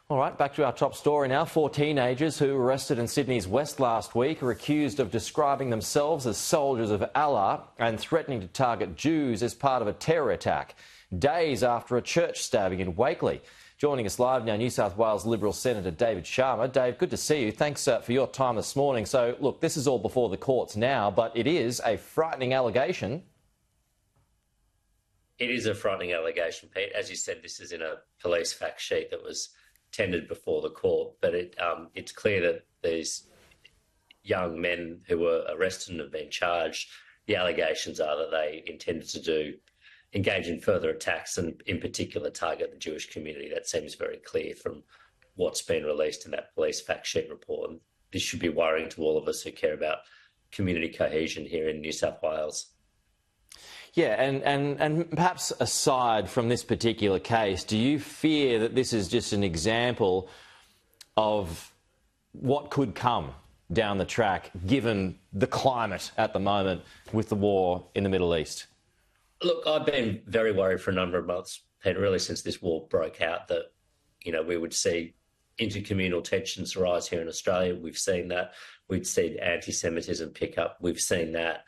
All right, back to our top story now. 4 teenagers who were arrested in Sydney's West last week are accused of describing themselves as soldiers of Allah and threatening to target Jews as part of a terror attack, days after a church stabbing in Wakeley. Joining us live now, New South Wales Liberal Senator David Sharma. Dave, good to see you. Thanks for your time this morning. So, look, this is all before the courts now, but it is a frightening allegation. It is a frightening allegation, Pete. As you said, this is in a police fact sheet that was tendered before the court, but it's clear that these young men who were arrested and have been charged, the allegations are that they intended to engage in further attacks and in particular target the Jewish community. That seems very clear from what's been released in that police fact sheet report. And this should be worrying to all of us who care about community cohesion here in New South Wales. Yeah, and perhaps aside from this particular case, do you fear that this is just an example of what could come down the track, given the climate at the moment with the war in the Middle East? Look, I've been very worried for a number of months, Peter, really since this war broke out, that, we would see intercommunal tensions rise here in Australia. We've seen that. We've seen anti-Semitism pick up. We've seen that.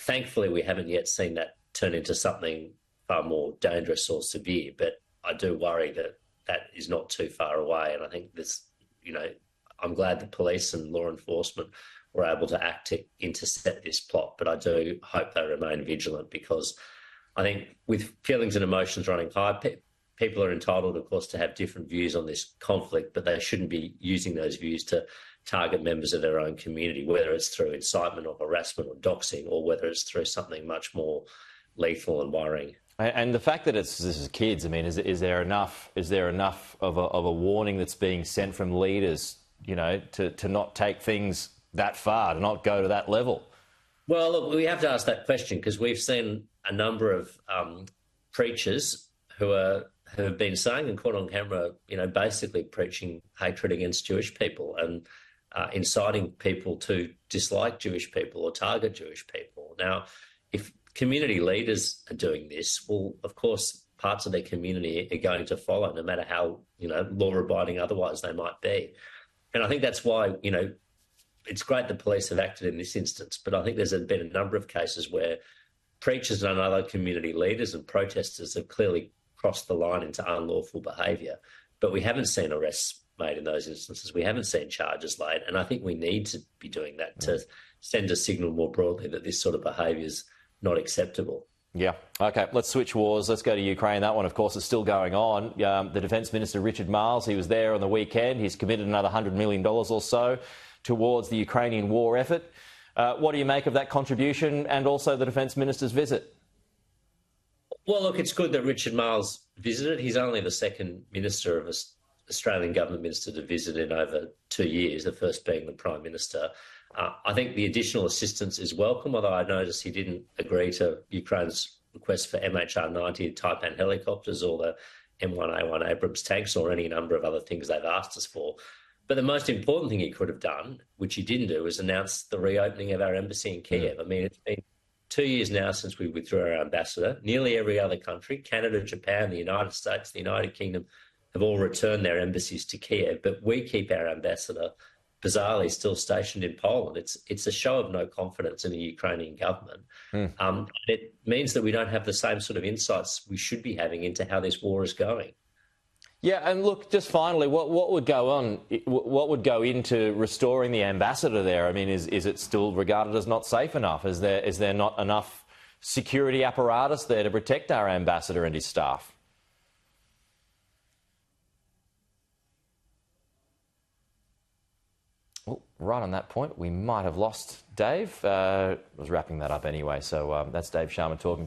Thankfully, we haven't yet seen that turn into something far more dangerous or severe, but I do worry that that is not too far away. And I think this, I'm glad the police and law enforcement were able to act to intercept this plot, but I do hope they remain vigilant, because I think with feelings and emotions running high, people are entitled, of course, to have different views on this conflict, but they shouldn't be using those views to target members of their own community, whether it's through incitement or harassment or doxing, or whether it's through something much more lethal and worrying. And the fact that this is kids, I mean, is there enough of a warning that's being sent from leaders, to not take things that far, to not go to that level? Well, look, we have to ask that question, because we've seen a number of preachers who have been saying and caught on camera, basically preaching hatred against Jewish people and inciting people to dislike Jewish people or target Jewish people. Now, if community leaders are doing this, well, of course, parts of their community are going to follow, no matter how, law-abiding otherwise they might be. And I think that's why, it's great the police have acted in this instance, but I think there's been a number of cases where preachers and other community leaders and protesters have clearly crossed the line into unlawful behaviour. But we haven't seen arrests made in those instances. We haven't seen charges laid. And I think we need to be doing that to send a signal more broadly that this sort of behaviour is not acceptable. Yeah. OK, let's switch wars. Let's go to Ukraine. That one, of course, is still going on. The Defence Minister, Richard Marles, he was there on the weekend. He's committed another $100 million or so towards the Ukrainian war effort. What do you make of that contribution and also the Defence Minister's visit? Well, look, it's good that Richard Marles visited. He's only the second minister of Australian government minister to visit in over 2 years, the first being the Prime Minister. I think the additional assistance is welcome, although I noticed he didn't agree to Ukraine's request for MHR-90 Taipan helicopters or the M1A1 Abrams tanks or any number of other things they've asked us for. But the most important thing he could have done, which he didn't do, was announce the reopening of our embassy in Kiev. I mean, it's been 2 years now since we withdrew our ambassador. Nearly every other country, Canada, Japan, the United States, the United Kingdom, have all returned their embassies to Kiev, but we keep our ambassador, bizarrely, still stationed in Poland. It's a show of no confidence in the Ukrainian government. It means that we don't have the same sort of insights we should be having into how this war is going. Yeah, and look, just finally, what would go on? What would go into restoring the ambassador there? I mean, is it still regarded as not safe enough? Is there not enough security apparatus there to protect our ambassador and his staff? Well, right on that point, we might have lost Dave. I was wrapping that up anyway, so that's Dave Sharma talking to us.